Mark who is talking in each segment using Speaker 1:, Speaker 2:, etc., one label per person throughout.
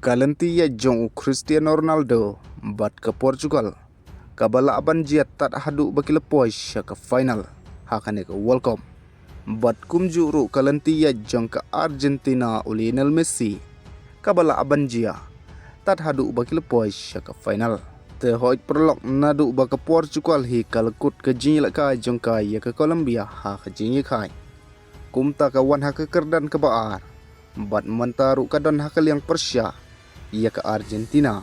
Speaker 1: Kalanti ya jong Cristiano Ronaldo bat ke Portugal. Kabala aban jia tat hadu baki lepoi ke final hakane ke World Cup. Bat kumju ru kalanti ya jong ke Argentina Lionel Messi. Kabala aban jia tat hadu baki lepoi ke final. Te hoit perlok nadu baka Portugal hi kalakut ke jinyi lakai jong ka ya ke Colombia ha ke jinyi kai. Kumta kawan ha ke kerdan ke baar. Bat mentaru kadon ha ke liang Persia ia ke Argentina.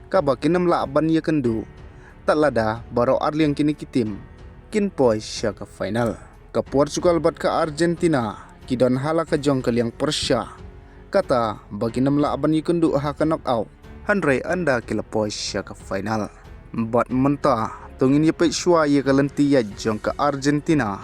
Speaker 1: Kaba kinam laban ia kendu. Tak lada baro arliang kini kitim. Kin poi sya ke final. Ke Portugal bat ke Argentina. Kidon hala ke jong ke liang Persia. Kata bagi nam laban ia kendu ha ke knockout. Handrai anda kila poi sya ke final. Bat mentah tungin ia pek syua ia ke lenti ya jong ke Argentina.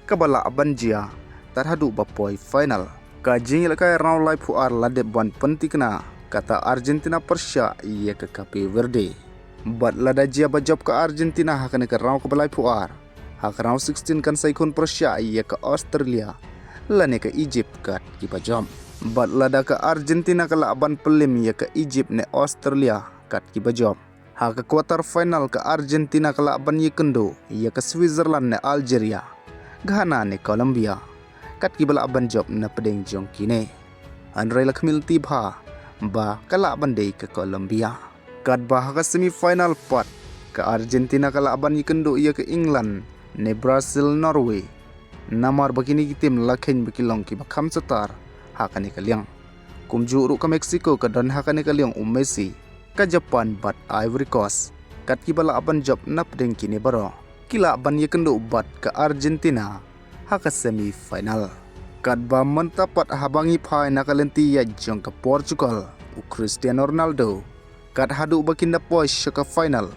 Speaker 1: Kaba laban jia terhadu bapoi final. Kajing ilakai round lai puar ladep ban penti kena. Kata Argentina Persia ia ke Cape Verde. Bat lada jia bajab ke Argentina hakane ke round ke balai puar. Hak round 16 kan saikun Persia ia ke Australia. Lane ke Egypt kat ki bajam. Bat lada ke Argentina ke laban pelim ia ke Egypt ne Australia kat ki bajam. Hak ke quarter final ke Argentina ke laban ia kendo ia ke Switzerland ne Algeria. Ghana ne Colombia. Kat ki balaban job na pedeng jong kine. Andrai lakmil tibha ba kalaban day ke Colombia. Kat bah ke semifinal part ke Argentina kalaban ikendo ia ke England ne Brazil Norway. Namar begini tim lakhen bekilong ki bakham setar hakane ke liang. Kumju ru ke Mexico ke dan hakane ke liang Messi. Ke Japan bat Ivory Coast. Kat ki balaban job na pedeng kine baro. Kilaban ikendo bat ke Argentina hak semifinal. Kat ba mentapat habangi pai nakalenti ya jong ke Portugal Cristiano Ronaldo. Kat hadu bakinda poi ke final.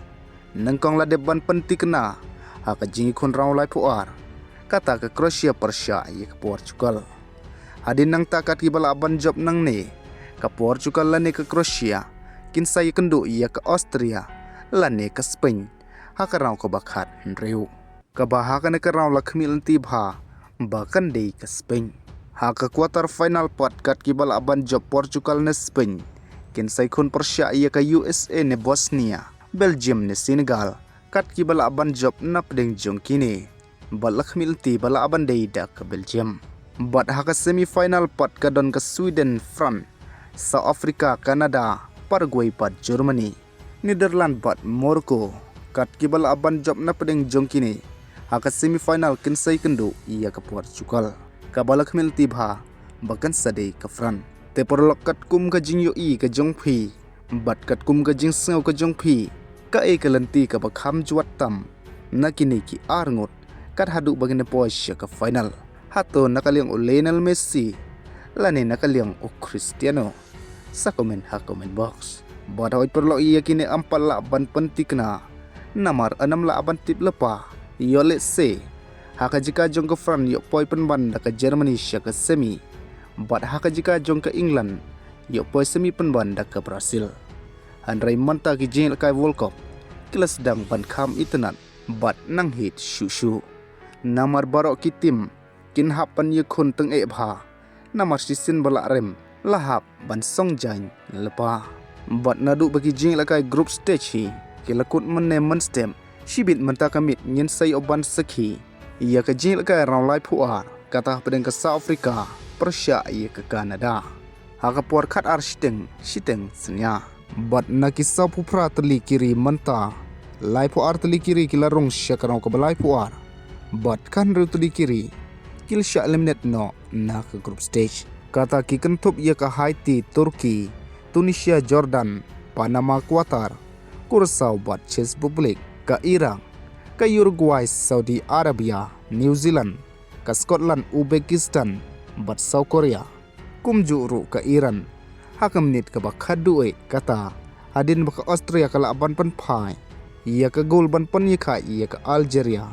Speaker 1: Nengkong la deban penti kena. Haka jingi kun round lai puar. Kata ke Croatia Persia ya ke Portugal. Hadin nang takat ki balaban job nang ne. Ke Portugal lane ke Croatia. Kinsa ya kendu ya ke Austria. Lane ke Spain. Haka round ke bakat Reu. Kebahakan ke round la kemil tibha. Bahkan day ke Spain. Haka quarter final part kat kibal aban job Portugal ne Spain. Kin saikun Persia ia ke USA ne Bosnia. Belgium ne Senegal. Kat kibal aban job na pedeng jong kini. Balak milti bala aban day da ke Belgium. Bat haka semifinal part kadon ke Sweden, France, South Africa, Canada, Paraguay bat Germany. Netherlands bat Morocco. Kat kibal aban job na pedeng jong kini. Haka semifinal kinsai kendo ia ke Portugal. Kabalak mil tibha bahkan sadai ke Fran. Te perlok kat kum ke jing yoi ke jong pi. Bat kat kum ke jing sengau ke jong pi. Ka e ke lenti ke bakham juat tam. Nakini ki arngot. Kat hadu bagine pois ke final. Hato nakaliang Lionel Messi. Lani nakaliang Cristiano. Sa komen ha comment box. Bat hoit perlok ia kini ampal laban pentikna. Namar 6 laban tip lepa. Yo let's say haka jika jong ke France yo poi penban ke Germany sya ke semi. Bat haka jika jong ke England yo poi semi penban ke Brazil. Handrai manta ki jeng kai World Cup. Kelas sedang ban kam internet bat nang hit shu. Namar barok ki tim kin hapan ye khun teng e bha. Namar sisin balak rem lahap ban song jain lepa. Bat nadu bagi jeng kai group stage hi kilakut menne stem. Shibit mentakamit nyen say oban sekhi. Ia ke jing ka round lai puar. Kata pedeng ke South Africa. Persia ia ke Canada. Haka puar kat ar shiteng senya. Bat na kisah pupra teli kiri menta. Lai puar teli kiri kila rong syakarong ke balai puar. Bat kan ru teli kiri. Kil syak eliminate no na ke group stage. Kata ki kentup ia ke Haiti, Turki, Tunisia, Jordan, Panama, Qatar. Kursau bat Czech Republic. Ke Iran, ke Uruguay, Saudi Arabia, New Zealand, ke Scotland, Uzbekistan, bat South Korea. Kumju ru ke Iran. Haka menit ke bakhadue kata hadin baka Austria ke laban penpai. Ia ke gol ban penyika ia ke Algeria.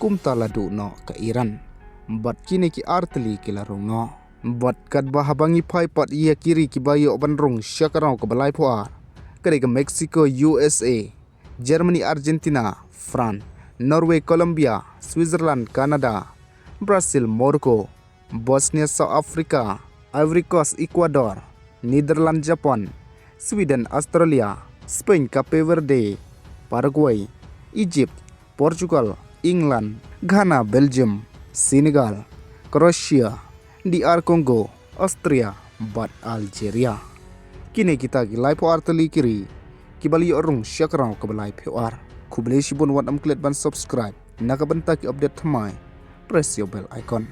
Speaker 1: Kumta ladu no ke Iran. Bat kini ki arteli ki larung no. Bat kat bahabangi pai pat ia kiri ki bayo ban rung syakarau ke balai puar. Ke Mexico, USA, Germany, Argentina, France, Norway, Colombia, Switzerland, Canada, Brazil, Morocco, Bosnia, South Africa, Ivory Coast, Ecuador, Netherlands, Japan, Sweden, Australia, Spain, Cape Verde, Paraguay, Egypt, Portugal, England, Ghana, Belgium, Senegal, Croatia, DR Congo, Austria, bat Algeria. Kini kita gilai po arteli kiri, kibali orong syakrau kebalai PR. Kubeli sibun wat amklet ban subscribe, nakabenta ki update thamai, press your bell icon.